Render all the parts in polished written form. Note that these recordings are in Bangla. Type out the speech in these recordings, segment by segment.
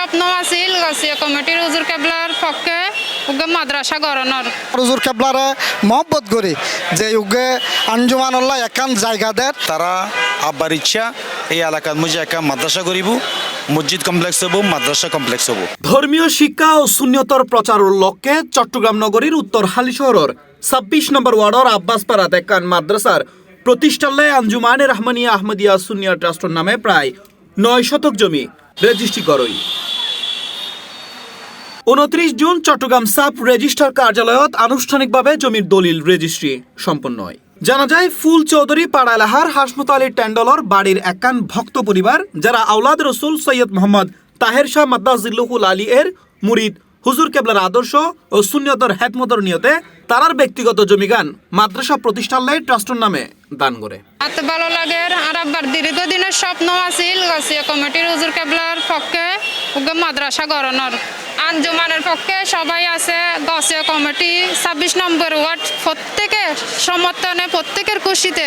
স্বপ্ন আছিল গাছিয়া কমিটির হুজুর কেবলার পক্ষে উগে মাদ্রাসা গড়ানোর হুজুর কেবলারে মহব্বত করি যে উগে আঞ্জুমানুল্লাহ একান জায়গা দেয় তারা আব্বার ইচ্ছা এই এলাকার মধ্যে একটা মাদ্রাসা করিব মসজিদ কমপ্লেক্স হব মাদ্রাসা কমপ্লেক্স হব। ধর্মীয় শিক্ষা ও সুন্নতর প্রচারের লক্ষ্যে চট্টগ্রাম নগরীর উত্তর হালিশহরের ২৬ নম্বর ওয়ার্ডর আব্বাসপাড়াত একান মাদ্রাসার প্রতিষ্ঠালয়ে আঞ্জুমানে রহমানিয়া আহমদিয়া সুন্নিয়া ট্রাস্টের নামে প্রায় ৯ শতক জমি রেজিস্ট্রি করই। ২৯ জুন চট্টগ্রাম সাব রেজিস্ট্রার কার্যালয়ত আনুষ্ঠানিকভাবে জমির দলিল রেজিস্ট্রি সম্পন্ন হয়। জানা যায় ফুল চৌধুরী পাড়া এলাহার হাসমত আলী টেন্ডলর বাড়ির একান ভক্ত পরিবার যারা আওলাদ রসুল সৈয়দ মোহাম্মদ তাহের শাহ মাদ্দাজিল্লুহুল আলী এর মুরিদ হুজুর কেবলার আদর্শ ও সুন্নিয়তর হেদমতর নিয়তে তারার ব্যক্তিগত জমিগান মাদ্রাসা প্রতিষ্ঠালয়ে ট্রাস্টের নামে দান করে। এত ভালো লাগে আর আব্বার দীর্ঘদিনের স্বপ্ন আছিল গাছিয়া কমিটির হুজুর কেবলার পক্ষে উগে মাদ্রাসা গড়ানোর আঞ্জুমানের পক্ষে সবাই আছে। গাছিয়া কমিটি ২৬ নম্বর ওয়ার্ড প্রত্যেকের সমর্থনে প্রত্যেকের খুশিতে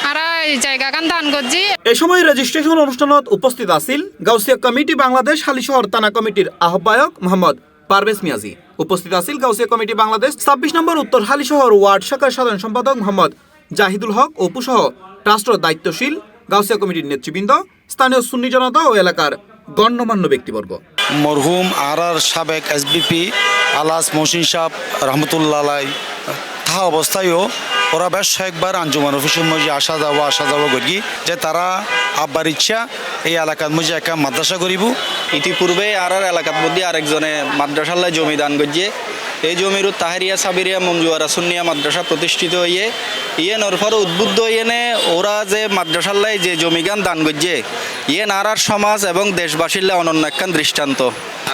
আর এই জায়গাগান দান করছি। এ সময় রেজিস্ট্রেশন অনুষ্ঠানত উপস্থিত আছিল গাউসিয়া কমিটি বাংলাদেশ হালিশহর থানা কমিটির আহ্বায়ক মোহাম্মদ পারভেজ মিয়াজি। উপস্থিত আছিল গাউসিয়া কমিটি বাংলাদেশ ২৬ নম্বর উত্তর হালিশহর ওয়ার্ড শাখার সাধারণ সম্পাদক মোহাম্মদ জাহিদুল হক অপুসহ ট্রাস্টের দায়িত্বশীল গাউসিয়া কমিটির নেতৃবৃন্দ, স্থানীয় সুন্নি জনতা ও এলাকার গণ্যমান্য ব্যক্তিবর্গ। মরহুম আর সাবেক এসবিপি আলাস মহসিন সাহ রহমতুল্লাহ আলাই তাহা অবস্থায়ও ওরা বেশ কয়েকবার আঞ্জুমান অফিসের মধ্যে আসা যাওয়া করি যে তারা আব্বার ইচ্ছা এই এলাকার মধ্যে একটা মাদ্রাসা করিব। ইতিপূর্বে আর এলাকার মধ্যে আরেকজনে মাদ্রাসাল্লায় জমি দান করছে। এই জমির তাহেরিয়া সাবিরিয়া মঞ্জুয়ারা সুন্নিয়া মাদ্রাসা প্রতিষ্ঠিত হইয়ে ইয়ে নরফার উদ্বুদ্ধ হইয়ে ওরা যে মাদ্রাসাল্লায় যে জমিগান দান করছে ইয়ে নারার সমাজ এবং দেশবাসীর অনন্য একখান দৃষ্টান্ত।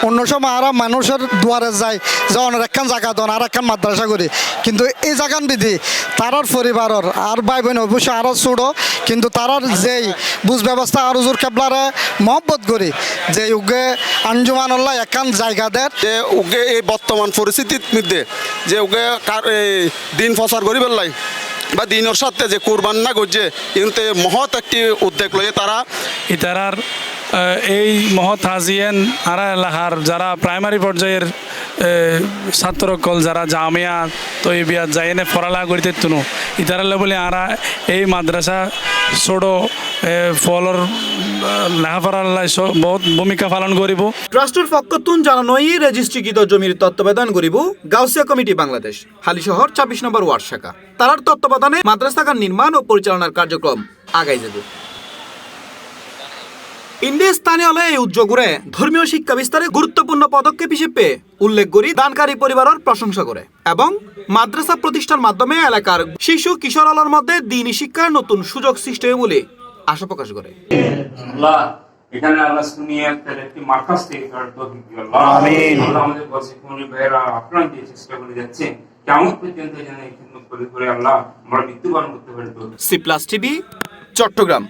অন্য সময় আর মানুষের দুয়ারে যায় যে অনেক একখান জায়গা দন আর একখান মাদ্রাসা করি, কিন্তু এই জায়গান বিধি তারার পরিবারের আর ভাই বোন অবশ্যই আরও ছোটো, কিন্তু তারার যেই বুঝ ব্যবস্থা আর হুজুর কেবলারে মহব্বত করি যে উগে আঞ্জুমানুল্লাহ একখান জায়গা দেয় যে ওকে এই বর্তমান পরিস্থিতির মধ্যে যে ওকে দিন প্রচার করি পেলাই বা দিনের সাথে যে কোরবান না করছে কিন্তু মহৎ একটি উদ্যোগ লয়ে তারা ইতারার এই মহৎ হাজিয়েন আরা এলাকার যারা প্রাইমারি পর্যায়ের ছাত্রকল যারা জামিয়া তৈবিয়াত যাইনে পড়ালেখা করিতে তুনো ইতারালে বলে আরা এই মাদ্রাসা ছোটো ফলর লেখাপড়ার বহুত ভূমিকা পালন করিব। ট্রাস্টের পক্ষতুন জানানোই রেজিস্ট্রিকৃত জমির তত্ত্বাবধান করিব গাউসিয়া কমিটি বাংলাদেশ হালিশহর ২৬ নম্বর ওয়ার্ড শাখা। তারার তত্ত্বাবধানে মাদ্রাসাগার নির্মাণ ও পরিচালনার কার্যক্রম আগাই যাবে। ইন্ডিয়া স্থানীয় এই উদ্যোগে ধর্মীয় শিক্ষা বিস্তারে গুরুত্বপূর্ণ পদক্ষেপ হিসেবে উল্লেখ করি দানকারী পরিবারের প্রশংসা করে এবং মাদ্রাসা প্রতিষ্ঠার মাধ্যমে এলাকার শিশু কিশোর আলোর মধ্যে দ্বীনি শিক্ষার নতুন সুযোগ সৃষ্টি হবে বলে আশা প্রকাশ করে। এখানে আল্লাহ সুন্নিয়াতের একটি মার্কাজ তৈরি করার তৌফিক দিন আল্লাহ। আমিন। আল্লাহ আমাদের বসে কোন ভাইরা আপ্রাণ দিয়ে চেষ্টা করে যাচ্ছে কেমন পর্যন্ত যেন এই খিদমত করে আল্লাহ আমরা মৃত্যুবরণ করতে পারি। C+ TV Chittagong.